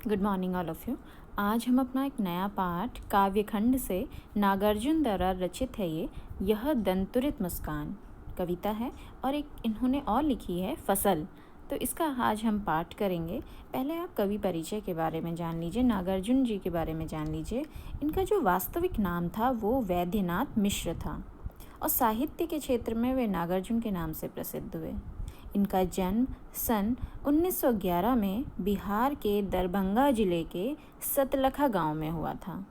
Good morning all of you. आज हम अपना एक नया पाठ काव्यखंड से नागार्जुन द्वारा रचित है। यह दंतुरित मुस्कान कविता है और एक इन्होंने और लिखी है फसल। तो इसका आज हम पाठ करेंगे। पहले आप कवि परिचय के बारे में जान लीजिए, नागार्जुन जी के बारे में जान लीजिए। इनका जो वास्तविक नाम था वो वैद्यनाथ मिश्र था और साहित्य के क्षेत्र में वे नागार्जुन के नाम से प्रसिद्ध हुए। इनका जन्म सन 1911 में बिहार के दरभंगा जिले के सतलखा गांव में हुआ था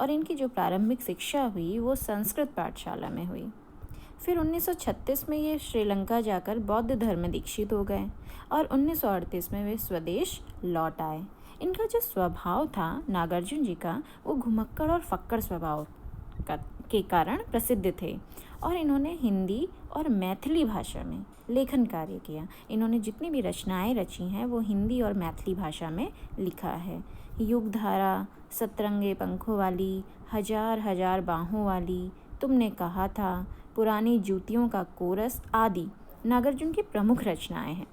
और इनकी जो प्रारंभिक शिक्षा हुई वो संस्कृत पाठशाला में हुई। फिर 1936 में ये श्रीलंका जाकर बौद्ध धर्म में दीक्षित हो गए और 1938 में वे स्वदेश लौट आए। इनका जो स्वभाव था नागार्जुन जी का, वो घुमक्कड़ और फक्कड़ स्वभाव के कारण प्रसिद्ध थे और इन्होंने हिंदी और मैथिली भाषा में लेखन कार्य किया। इन्होंने जितनी भी रचनाएं रची हैं वो हिंदी और मैथिली भाषा में लिखा है। युगधारा, सतरंगे पंखों वाली, हजार हजार बाहों वाली, तुमने कहा था, पुरानी जूतियों का कोरस आदि नागार्जुन की प्रमुख रचनाएं हैं।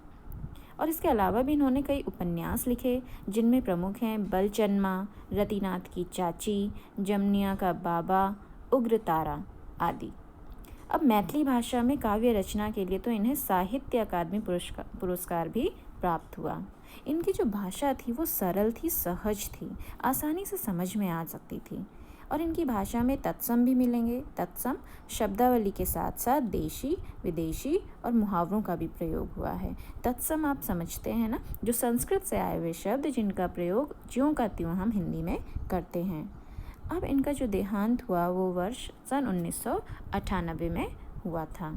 और इसके अलावा भी इन्होंने कई उपन्यास लिखे जिनमें प्रमुख हैं बलचन्मा, रतिनाथ की चाची, जमनिया का बाबा, उग्र तारा आदि। अब मैथिली भाषा में काव्य रचना के लिए तो इन्हें साहित्य अकादमी पुरस्कार भी प्राप्त हुआ। इनकी जो भाषा थी वो सरल थी, सहज थी, आसानी से समझ में आ सकती थी और इनकी भाषा में तत्सम भी मिलेंगे। तत्सम शब्दावली के साथ साथ देशी, विदेशी और मुहावरों का भी प्रयोग हुआ है। तत्सम आप समझते हैं ना, जो संस्कृत से आए हुए शब्द जिनका प्रयोग ज्यों का त्यों हम हिंदी में करते हैं। अब इनका जो देहांत हुआ वो वर्ष सन 1998 में हुआ था।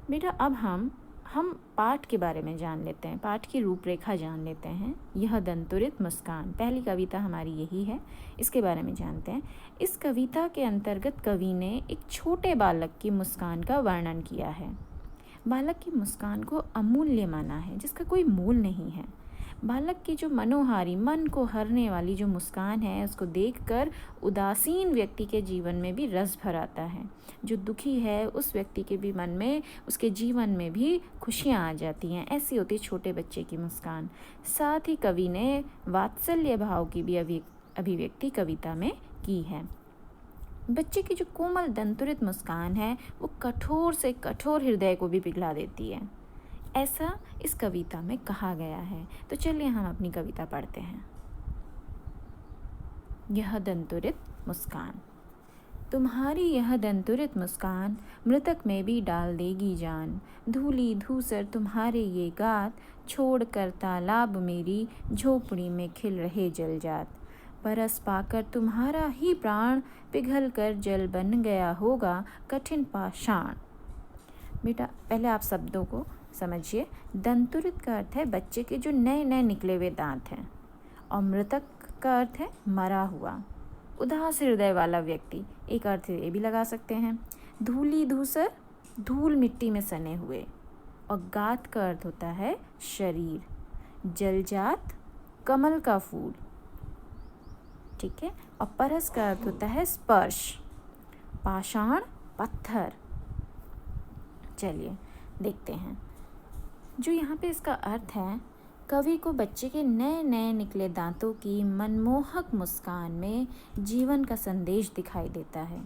बेटा अब हम पाठ के बारे में जान लेते हैं, पाठ की रूपरेखा जान लेते हैं। यह दंतुरित मुस्कान पहली कविता हमारी यही है, इसके बारे में जानते हैं। इस कविता के अंतर्गत कवि ने एक छोटे बालक की मुस्कान का वर्णन किया है। बालक की मुस्कान को अमूल्य माना है, जिसका कोई मूल नहीं है। बालक की जो मनोहारी, मन को हरने वाली जो मुस्कान है, उसको देखकर उदासीन व्यक्ति के जीवन में भी रस भर आता है। जो दुखी है उस व्यक्ति के भी मन में, उसके जीवन में भी खुशियाँ आ जाती हैं। ऐसी होती छोटे बच्चे की मुस्कान। साथ ही कवि ने वात्सल्य भाव की भी अभिव्यक्ति कविता में की है। बच्चे की जो कोमल दंतुरित मुस्कान है वो कठोर से कठोर हृदय को भी पिघला देती है, ऐसा इस कविता में कहा गया है। तो चलिए हम अपनी कविता पढ़ते हैं। यह दंतुरित मुस्कान। तुम्हारी यह दंतुरित मुस्कान मृतक में भी डाल देगी जान। धूली धूसर तुम्हारे ये गात, छोड़ कर तालाब मेरी झोपड़ी में खिल रहे जलजात। बरस पाकर तुम्हारा ही प्राण, पिघल कर जल बन गया होगा कठिन पाषाण। बेटा पहले आप शब्दों को समझिए। दंतुरित का अर्थ है बच्चे के जो नए नए निकले हुए दांत हैं और मृतक का अर्थ है मरा हुआ, उदास हृदय वाला व्यक्ति। एक अर्थ ये भी लगा सकते हैं। धूली धूसर, धूल मिट्टी में सने हुए, और गात का अर्थ होता है शरीर। जलजात, कमल का फूल, ठीक है। और परस का अर्थ होता है स्पर्श। पाषाण, पत्थर। चलिए देखते हैं जो यहाँ पे इसका अर्थ है। कवि को बच्चे के नए नए निकले दांतों की मनमोहक मुस्कान में जीवन का संदेश दिखाई देता है।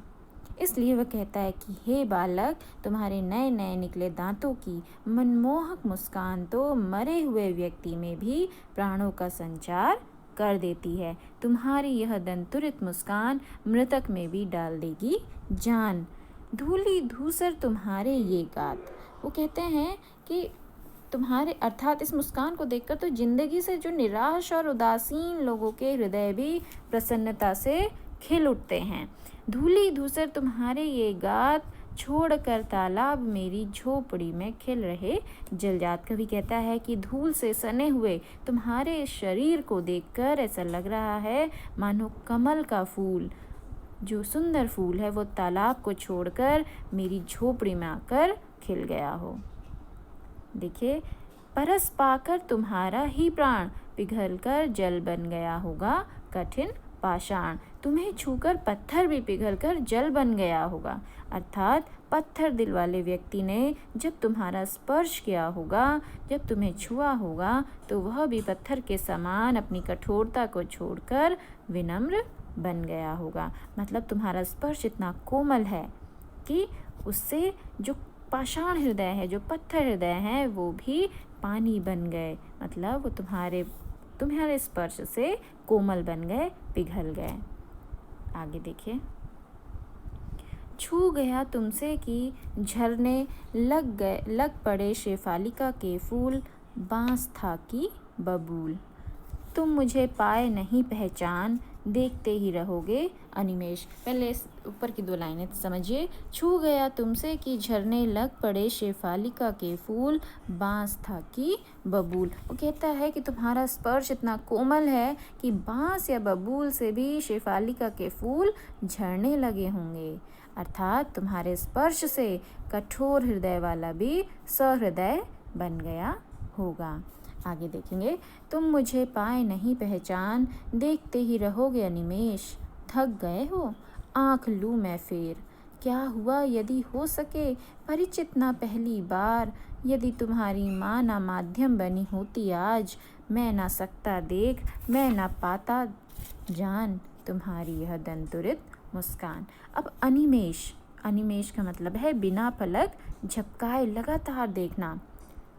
इसलिए वह कहता है कि हे बालक, तुम्हारे नए नए निकले दांतों की मनमोहक मुस्कान तो मरे हुए व्यक्ति में भी प्राणों का संचार कर देती है। तुम्हारी यह दंतुरित मुस्कान मृतक में भी डाल देगी जान। धूली धूसर तुम्हारे ये गात। वो कहते हैं कि तुम्हारे, अर्थात इस मुस्कान को देखकर तो जिंदगी से जो निराश और उदासीन लोगों के हृदय भी प्रसन्नता से खिल उठते हैं। धूली धूसर तुम्हारे ये गात, छोड़ कर तालाब मेरी झोपड़ी में खिल रहे जलजात। कवि कहता है कि धूल से सने हुए तुम्हारे शरीर को देखकर ऐसा लग रहा है मानो कमल का फूल, जो सुंदर फूल है वो तालाब को छोड़कर मेरी झोपड़ी में आकर खिल गया हो। देखिए, परस पाकर तुम्हारा ही प्राण, पिघल कर जल बन गया होगा कठिन पाषाण, तुम्हें छूकर पत्थर भी पिघलकर जल बन गया होगा। अर्थात पत्थर दिल वाले व्यक्ति ने जब तुम्हारा स्पर्श किया होगा, जब तुम्हें छुआ होगा, तो वह भी पत्थर के समान अपनी कठोरता को छोड़कर विनम्र बन गया होगा। मतलब तुम्हारा स्पर्श इतना कोमल है कि उससे जो पाषाण हृदय है, जो पत्थर हृदय है, वो भी पानी बन गए। मतलब वो तुम्हारे स्पर्श से कोमल बन गए, पिघल गए। आगे देखिए, छू गया तुमसे कि झरने लग पड़े शेफालिका के फूल, बांस था कि बबूल। तुम मुझे पाए नहीं पहचान, देखते ही रहोगे अनिमेष। पहले इस ऊपर की 2 लाइनें समझिए। छू गया तुमसे कि झरने लग पड़े शेफालिका के फूल, बांस था कि बबूल। वो कहता है कि तुम्हारा स्पर्श इतना कोमल है कि बांस या बबूल से भी शेफालिका के फूल झड़ने लगे होंगे। अर्थात तुम्हारे स्पर्श से कठोर हृदय वाला भी सहृदय बन गया होगा। आगे देखेंगे, तुम मुझे पाए नहीं पहचान, देखते ही रहोगे अनिमेष। थक गए हो, आँख लूँ मैं फेर। क्या हुआ यदि हो सके परिचित ना पहली बार, यदि तुम्हारी माँ ना माध्यम बनी होती आज, मैं ना सकता देख, मैं ना पाता जान तुम्हारी यह दंतुरित मुस्कान। अब अनिमेष का मतलब है बिना पलक झपकाए लगातार देखना।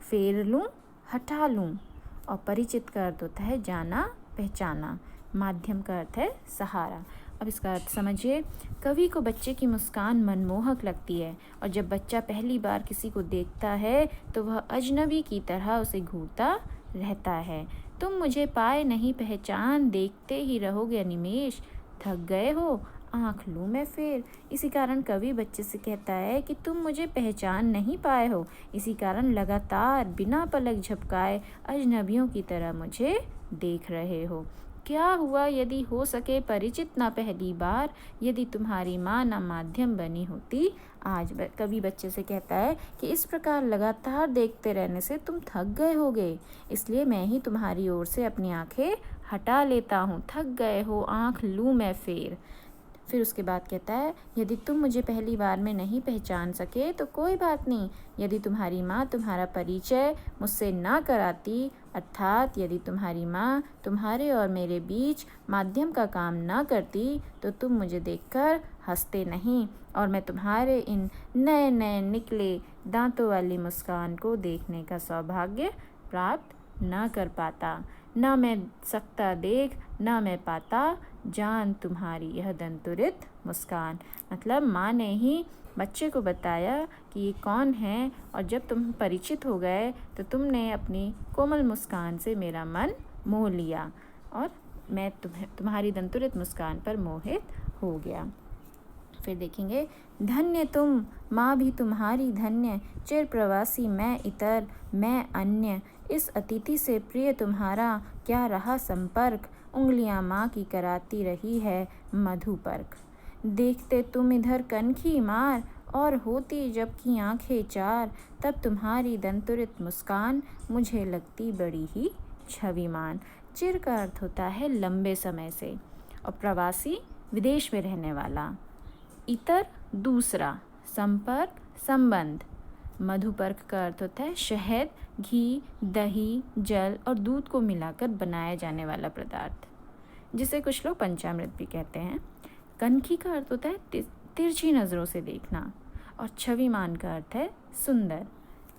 फेर लूँ, हटा लूँ। और परिचित का अर्थ होता है जाना पहचाना, माध्यम का अर्थ है सहारा। अब इसका अर्थ समझिए। कवि को बच्चे की मुस्कान मनमोहक लगती है, और जब बच्चा पहली बार किसी को देखता है तो वह अजनबी की तरह उसे घूरता रहता है। तुम मुझे पाए नहीं पहचान, देखते ही रहोगे अनिमेष। थक गए हो, आँख लूँ मैं फेर। इसी कारण कवि बच्चे से कहता है कि तुम मुझे पहचान नहीं पाए हो, इसी कारण लगातार बिना पलक झपकाए अजनबियों की तरह मुझे देख रहे हो। क्या हुआ यदि हो सके परिचित ना पहली बार, यदि तुम्हारी माँ ना माध्यम बनी होती आज। कवि बच्चे से कहता है कि इस प्रकार लगातार देखते रहने से तुम थक गए होगे, इसलिए मैं ही तुम्हारी ओर से अपनी आंखें हटा लेता हूँ। थक गए हो, आँख लूँ मैं फेर। फिर उसके बाद कहता है, यदि तुम मुझे पहली बार में नहीं पहचान सके तो कोई बात नहीं। यदि तुम्हारी माँ तुम्हारा परिचय मुझसे ना कराती, अर्थात यदि तुम्हारी माँ तुम्हारे और मेरे बीच माध्यम का काम ना करती, तो तुम मुझे देखकर हंसते नहीं और मैं तुम्हारे इन नए नए निकले दांतों वाली मुस्कान को देखने का सौभाग्य प्राप्त ना कर पाता। ना मैं सकता देख, ना मैं पाता जान तुम्हारी यह दंतुरित मुस्कान। मतलब माँ ने ही बच्चे को बताया कि ये कौन है, और जब तुम परिचित हो गए तो तुमने अपनी कोमल मुस्कान से मेरा मन मोह लिया और मैं तुम्हारी दंतुरित मुस्कान पर मोहित हो गया। फिर देखेंगे, धन्य तुम माँ भी तुम्हारी धन्य, चिर प्रवासी मैं इतर मैं अन्य, इस अतिथि से प्रिय तुम्हारा क्या रहा संपर्क, उंगलियां माँ की कराती रही है मधुपर्क। देखते तुम इधर कनखी मार, और होती जबकि आंखें चार, तब तुम्हारी दंतुरित मुस्कान मुझे लगती बड़ी ही छविमान। चिर का अर्थ होता है लंबे समय से, और प्रवासी विदेश में रहने वाला, इतर दूसरा, संपर्क संबंध। मधुपर्क का अर्थ होता है शहद, घी, दही, जल और दूध को मिलाकर बनाया जाने वाला पदार्थ, जिसे कुछ लोग पंचामृत भी कहते हैं। कनखी का अर्थ होता है तिरछी नज़रों से देखना, और छविमान का अर्थ है सुंदर।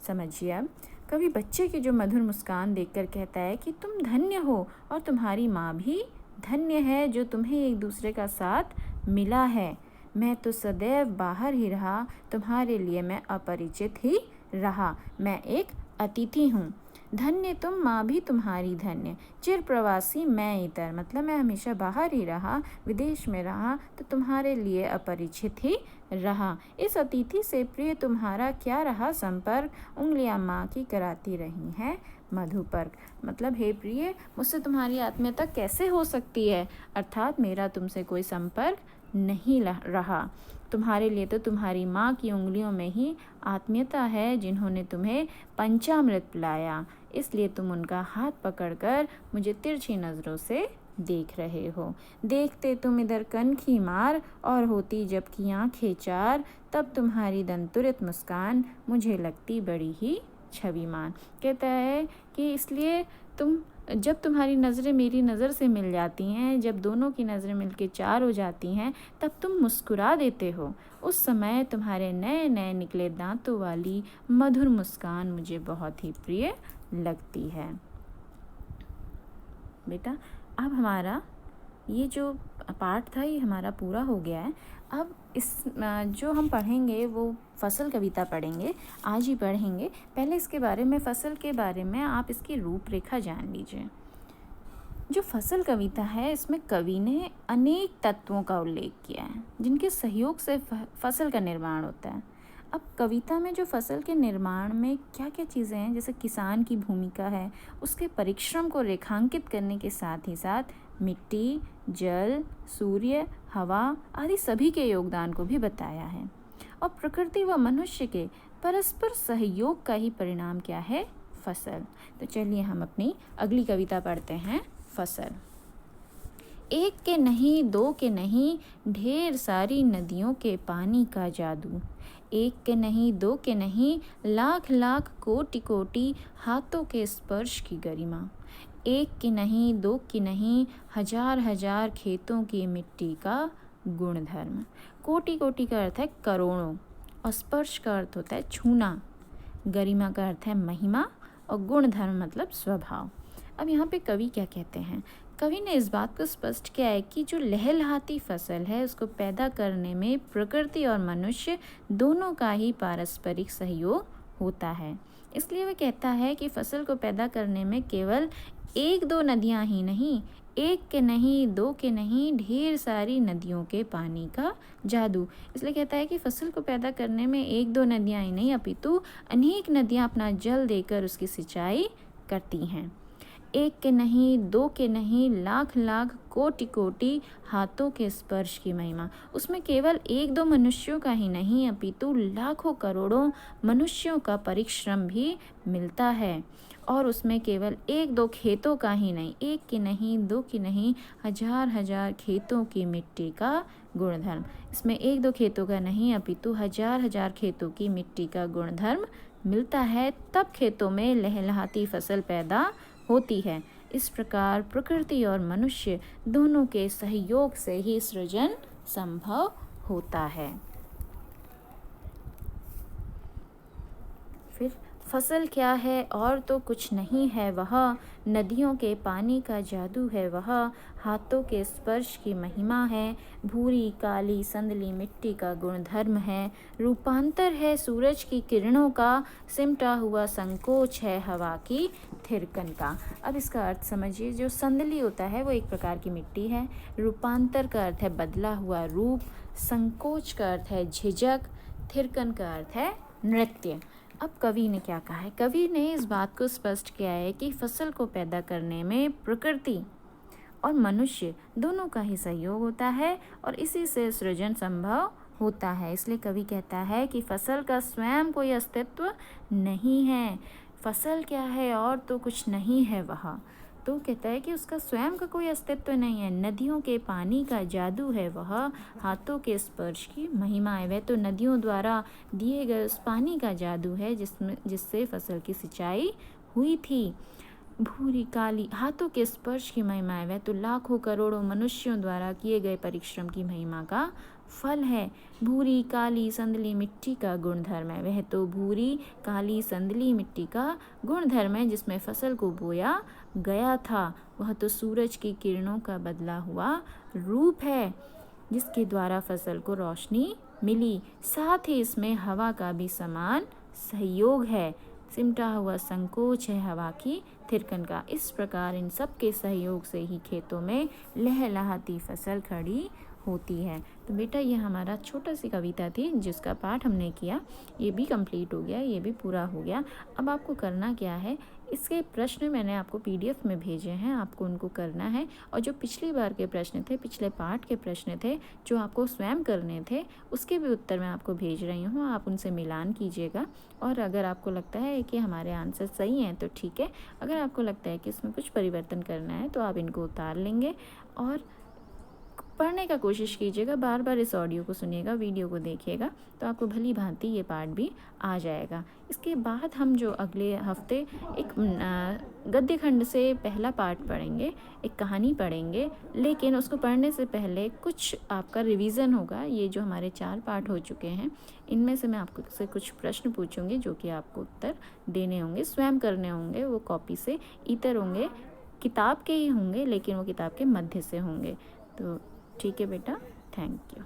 समझिए, अब कवि बच्चे की जो मधुर मुस्कान देखकर कहता है कि तुम धन्य हो और तुम्हारी माँ भी धन्य है जो तुम्हें एक दूसरे का साथ मिला है। मैं तो सदैव बाहर ही रहा, तुम्हारे लिए मैं अपरिचित ही रहा, मैं एक अतिथि हूँ। धन्य तुम माँ भी तुम्हारी धन्य, चिर प्रवासी मैं इतर, मतलब मैं हमेशा बाहर ही रहा, विदेश में रहा, तो तुम्हारे लिए अपरिचित ही रहा। इस अतिथि से प्रिय तुम्हारा क्या रहा संपर्क, उंगलियां माँ की कराती रही हैं मधुपर्क। मतलब हे प्रिय, मुझसे तुम्हारी आत्मीयता कैसे हो सकती है, अर्थात मेरा तुमसे कोई संपर्क नहीं रहा। तुम्हारे लिए तो तुम्हारी माँ की उंगलियों में ही आत्मीयता है, जिन्होंने तुम्हें पंचामृत पिलाया, इसलिए तुम उनका हाथ पकड़कर मुझे तिरछी नज़रों से देख रहे हो। देखते तुम इधर कनखी मार और होती जबकि आंखें चार, तब तुम्हारी दंतुरित मुस्कान मुझे लगती बड़ी ही छविमान। कहता है कि इसलिए जब तुम्हारी नज़रें मेरी नज़र से मिल जाती हैं, जब दोनों की नज़रें मिलके चार हो जाती हैं, तब तुम मुस्कुरा देते हो। उस समय तुम्हारे नए नए निकले दांतों वाली मधुर मुस्कान मुझे बहुत ही प्रिय लगती है। बेटा, अब हमारा ये जो पाठ था ये हमारा पूरा हो गया है। अब जो हम पढ़ेंगे वो फसल कविता पढ़ेंगे, आज ही पढ़ेंगे। पहले इसके बारे में, फसल के बारे में आप इसकी रूपरेखा जान लीजिए। जो फसल कविता है इसमें कवि ने अनेक तत्वों का उल्लेख किया है जिनके सहयोग से फसल का निर्माण होता है। अब कविता में जो फसल के निर्माण में क्या क्या चीज़ें हैं, जैसे किसान की भूमिका है, उसके परिश्रम को रेखांकित करने के साथ ही साथ मिट्टी, जल, सूर्य, हवा आदि सभी के योगदान को भी बताया है। और प्रकृति व मनुष्य के परस्पर सहयोग का ही परिणाम क्या है? फसल। तो चलिए हम अपनी अगली कविता पढ़ते हैं, फसल। एक के नहीं, दो के नहीं, ढेर सारी नदियों के पानी का जादू। एक के नहीं, दो के नहीं, लाख लाख कोटि कोटि हाथों के स्पर्श की गरिमा। एक की नहीं, दो की नहीं, हजार हजार खेतों की मिट्टी का गुणधर्म। कोटि कोटि का अर्थ है करोड़ों, और स्पर्श का अर्थ होता है छूना, गरिमा का अर्थ है महिमा, और गुणधर्म मतलब स्वभाव। अब यहाँ पे कवि क्या कहते हैं? कवि ने इस बात को स्पष्ट किया है कि जो लहलहाती फसल है उसको पैदा करने में प्रकृति और मनुष्य दोनों का ही पारस्परिक सहयोग होता है। इसलिए वह कहता है कि फसल को पैदा करने में केवल एक दो नदियाँ ही नहीं, एक के नहीं, दो के नहीं, ढेर सारी नदियों के पानी का जादू। इसलिए कहता है कि फसल को पैदा करने में एक दो नदियाँ ही नहीं अपितु अनेक नदियाँ अपना जल देकर उसकी सिंचाई करती हैं। एक के नहीं, दो के नहीं, लाख लाख कोटि कोटि हाथों के स्पर्श की महिमा। उसमें केवल एक दो मनुष्यों का ही नहीं अपितु लाखों करोड़ों मनुष्यों का परिश्रम भी मिलता है। और उसमें केवल एक दो खेतों का ही नहीं, एक की नहीं, दो की नहीं, हजार हजार खेतों की मिट्टी का गुणधर्म। इसमें एक दो खेतों का नहीं अपितु हजार हजार खेतों की मिट्टी का गुणधर्म मिलता है, तब खेतों में लहलहाती फसल पैदा होती है। इस प्रकार प्रकृति और मनुष्य दोनों के सहयोग से ही सृजन संभव होता है। फिर फसल क्या है? और तो कुछ नहीं है वह, नदियों के पानी का जादू है वह, हाथों के स्पर्श की महिमा है, भूरी काली संदली मिट्टी का गुणधर्म है, रूपांतर है सूरज की किरणों का, सिमटा हुआ संकोच है हवा की थिरकन का। अब इसका अर्थ समझिए। जो संदली होता है वो एक प्रकार की मिट्टी है, रूपांतर का अर्थ है बदला हुआ रूप, संकोच का अर्थ है झिझक, थिरकन का अर्थ है नृत्य। अब कवि ने क्या कहा है? कवि ने इस बात को स्पष्ट किया है कि फसल को पैदा करने में प्रकृति और मनुष्य दोनों का ही सहयोग होता है और इसी से सृजन संभव होता है। इसलिए कवि कहता है कि फसल का स्वयं कोई अस्तित्व नहीं है। फसल क्या है? और तो कुछ नहीं है वह। तो कहता है कि उसका स्वयं का कोई अस्तित्व नहीं है। नदियों के पानी का जादू है वह, हाथों के स्पर्श की महिमा है। वह तो नदियों द्वारा दिए गए उस पानी का जादू है जिससे फसल की सिंचाई हुई थी। भूरी काली हाथों के स्पर्श की महिमा है। वह तो लाखों करोड़ों मनुष्यों द्वारा किए गए परिश्रम की महिमा का फल है। भूरी काली संदली मिट्टी का गुणधर्म है। वह तो भूरी काली संदली मिट्टी का गुणधर्म है जिसमें फसल को बोया गया था। वह तो सूरज की किरणों का बदला हुआ रूप है जिसके द्वारा फसल को रोशनी मिली। साथ ही इसमें हवा का भी समान सहयोग है। सिमटा हुआ संकोच है हवा की थिरकन का। इस प्रकार इन सब के सहयोग से ही खेतों में लहलहाती फसल खड़ी होती है। तो बेटा ये हमारा छोटा सी कविता थी जिसका पाठ हमने किया, ये भी कंप्लीट हो गया, ये भी पूरा हो गया। अब आपको करना क्या है, इसके प्रश्न मैंने आपको PDF में भेजे हैं, आपको उनको करना है। और जो पिछली बार के प्रश्न थे, पिछले पाठ के प्रश्न थे जो आपको स्वयं करने थे, उसके भी उत्तर मैं आपको भेज रही हूँ, आप उनसे मिलान कीजिएगा। और अगर आपको लगता है कि हमारे आंसर सही हैं तो ठीक है, अगर आपको लगता है कि इसमें कुछ परिवर्तन करना है तो आप इनको उतार लेंगे। और पढ़ने का कोशिश कीजिएगा, बार बार इस ऑडियो को सुनिएगा, वीडियो को देखिएगा, तो आपको भली भांति ये पाठ भी आ जाएगा। इसके बाद हम जो अगले हफ्ते एक गद्य खंड से पहला पाठ पढ़ेंगे, एक कहानी पढ़ेंगे, लेकिन उसको पढ़ने से पहले कुछ आपका रिवीजन होगा। ये जो हमारे 4 पाठ हो चुके हैं, इनमें से मैं आपको से कुछ प्रश्न पूछूंगी जो कि आपको उत्तर देने होंगे, स्वयं करने होंगे। वो कॉपी से इतर होंगे, किताब के ही होंगे, लेकिन वो किताब के मध्य से होंगे। तो ठीक है बेटा, थैंक यू।